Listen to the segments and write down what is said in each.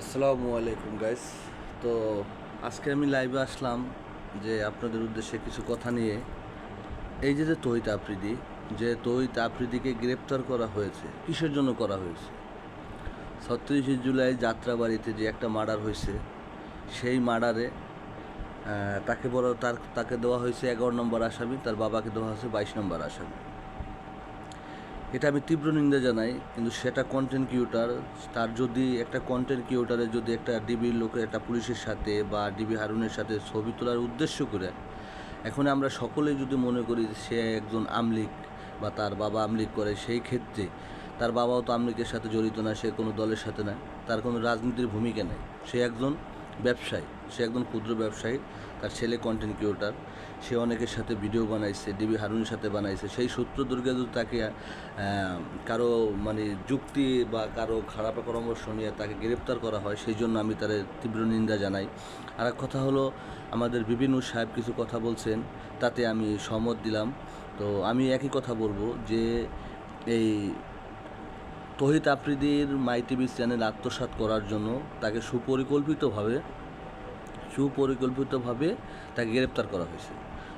আসসালামু আলাইকুম গাইস। তো আজকে আমি লাইভে আসলাম যে আপনাদের উদ্দেশ্যে কিছু কথা নিয়ে। এই যে তহিদ আফ্রিদিকে গ্রেপ্তার করা হয়েছে, কিসের জন্য করা হয়েছে? ৩৬ জুলাই যাত্রাবাড়িতে যে একটা মার্ডার হয়েছে, সেই মার্ডারে তাকে দেওয়া হয়েছে 11 নম্বর আসামি, তার বাবাকে দেওয়া হয়েছে 22 নম্বর আসামি। এটা আমি তীব্র নিন্দা জানাই, কিন্তু সেটা কন্টেন্ট ক্রিয়েটার, তার যদি একটা কন্টেন্ট ক্রিয়েটারের যদি একটা ডিবির লোকের একটা পুলিশের সাথে বা ডিবি হারুনের সাথে ছবি তোলার উদ্দেশ্য করে, এখন আমরা সকলেই যদি মনে করি যে সে একজন আমলিক বা তার বাবা আমলিক করে, সেই ক্ষেত্রে তার বাবাও তো আমলিকের সাথে জড়িত না, সে কোনো দলের সাথে না, তার কোনো রাজনীতির ভূমিকা নেই, সে একজন ব্যবসায়ী, সে একজন ক্ষুদ্র ব্যবসায়ী। তার ছেলে কন্টেন্ট ক্রিয়েটার, সে অনেকের সাথে ভিডিও বানাইছে, ডিবি হারুনের সাথে বানাইছে। সেই সূত্র দুর্গে যদি তাকে কারো যুক্তি বা কারো খারাপ পরামর্শ নিয়ে তাকে গ্রেপ্তার করা হয়, সেই জন্য আমি তার তীব্র নিন্দা জানাই। আর এক কথা হলো, আমাদের বিভিন্ন সাহেব কিছু কথা বলছেন, তাতে আমি সহমত দিলাম। তো আমি একই কথা বলবো যে এই তহিদ আফ্রিদির মাই টিভি চ্যানেল আত্মসাৎ করার জন্য তাকে সুপরিকল্পিতভাবে তাকে গ্রেপ্তার করা হয়েছে।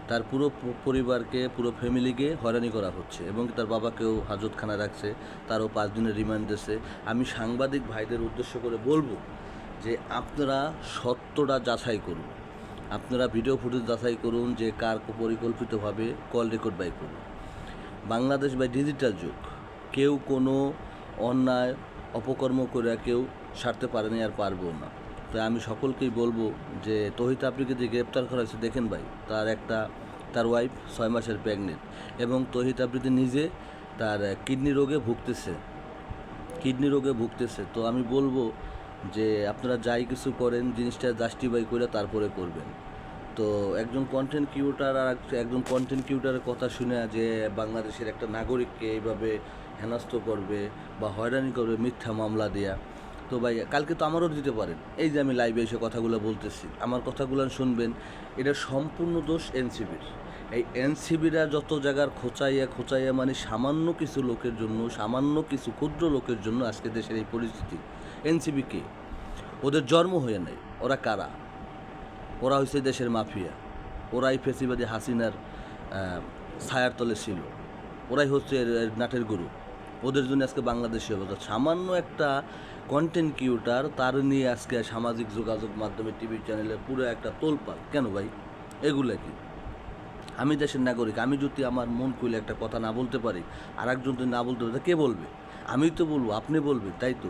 তার পুরো পরিবারকে, পুরো ফ্যামিলিকে হয়রানি করা হচ্ছে এবং তার বাবাকেও হাজতখানা রাখছে, তারও 5 দিনের রিমান্ড দিয়েছে। আমি সাংবাদিক ভাইদের উদ্দেশ্য করে বলবো যে আপনারা সত্যটা যাচাই করুন, আপনারা ভিডিও ফুটেজ যাচাই করুন যে কার পরিকল্পিতভাবে কল রেকর্ড বাই করুন। বাংলাদেশ বা ডিজিটাল যুগ, কেউ কোনো অন্যায় অপকর্ম করে কেউ সারতে পারেনি, আর পারবেও না। তো আমি সকলকেই বলবো যে তহিদ আফ্রিদিকে যে গ্রেপ্তার করা হয়েছে, দেখেন ভাই, তার ওয়াইফ 6 মাসের প্রেগনেন্ট, এবং তহিদ আফ্রিদি নিজে তার কিডনি রোগে ভুগতেছে। তো আমি বলবো যে আপনারা যাই কিছু করেন, জিনিসটা জাস্টিফাই করে তারপরে করবেন। তো একজন কন্টেন্ট ক্রিয়েটারের কথা শুনে যে বাংলাদেশের একটা নাগরিককে এইভাবে হেনস্থ করবে বা হয়রানি করবে মিথ্যা মামলা দেয়া, তো ভাই কালকে তো আমারও দিতে পারেন। এই যে আমি লাইভে এসে কথাগুলো বলতেছি, আমার কথাগুলো শুনবেন। এটা সম্পূর্ণ দোষ এনসিবির। এই এনসিবিরা যত জায়গার খোঁচাইয়া সামান্য কিছু লোকের জন্য, সামান্য কিছু ক্ষুদ্র লোকের জন্য আজকে দেশের এই পরিস্থিতি। এনসিবি কে? ওদের জন্ম হয়ে নেই। ওরা কারা? ওরা হয়েছে দেশের মাফিয়া। ওরাই ফেসিবাদী হাসিনার ছায়ার তলে ছিল। ওরাই হচ্ছে নাটের গুরু। ওদের জন্য আজকে বাংলাদেশে অবস্থা। সামান্য একটা কন্টেন্ট ক্রিয়েটার, তার নিয়ে আজকে সামাজিক যোগাযোগ মাধ্যমে টিভি চ্যানেলে পুরো একটা তোলপাড়। কেন ভাই? এগুলা কি? আমি দেশের নাগরিক, আমি যদি আমার মন খুলে একটা কথা না বলতে পারি, আর একজন যদি না বলতে পারে, কে বলবে? আমি তো বলবো, আপনি বলবেন, তাই তো?